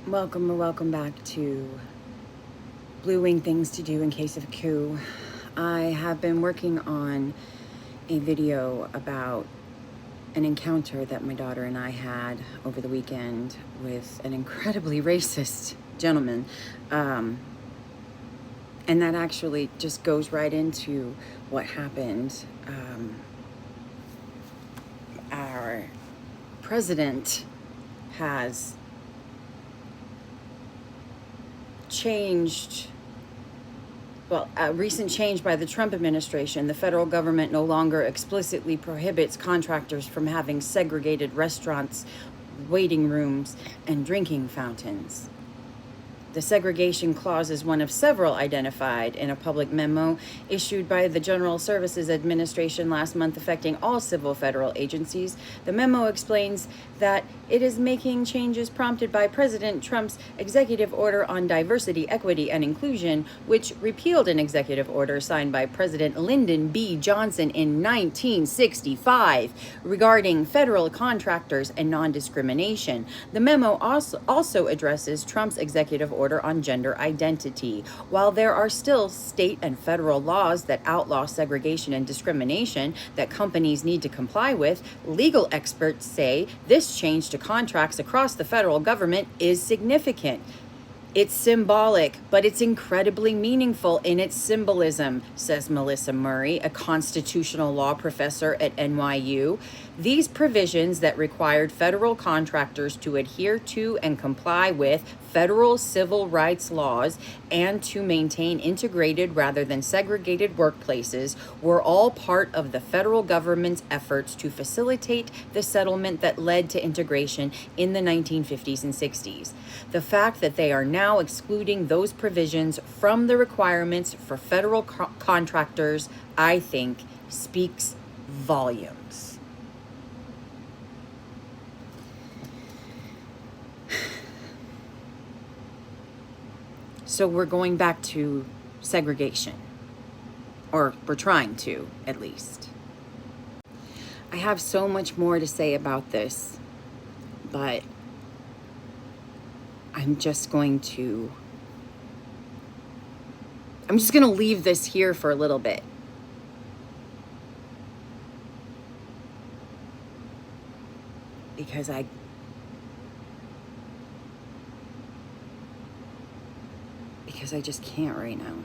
Welcome back to Blue.Wing.Things to do in case of a coup. I have been working on a video about an encounter that my daughter and I had over the weekend with an incredibly racist gentleman. And that actually just goes right into what happened. Our president has changed, a recent change by the Trump administration. The federal government no longer explicitly prohibits contractors from having segregated restaurants, waiting rooms, and drinking fountains. The segregation clause is one of several identified in a public memo issued by the General Services Administration last month affecting all civil federal agencies. The memo explains that it is making changes prompted by President Trump's executive order on diversity, equity, and inclusion, which repealed an executive order signed by President Lyndon B. Johnson in 1965 regarding federal contractors and non-discrimination. The memo also addresses Trump's executive order on gender identity. While there are still state and federal laws that outlaw segregation and discrimination that companies need to comply with, legal experts say this change to contracts across the federal government is significant. It's symbolic, but it's incredibly meaningful in its symbolism, says Melissa Murray, a constitutional law professor at NYU. These provisions that required federal contractors to adhere to and comply with federal civil rights laws and to maintain integrated rather than segregated workplaces were all part of the federal government's efforts to facilitate the settlement that led to integration in the 1950s and 60s. The fact that they are now excluding those provisions from the requirements for federal contractors, I think, speaks volumes. So we're going back to segregation, or we're trying to, at least. I have so much more to say about this, but I'm just going to leave this here for a little bit. Because I just can't right now.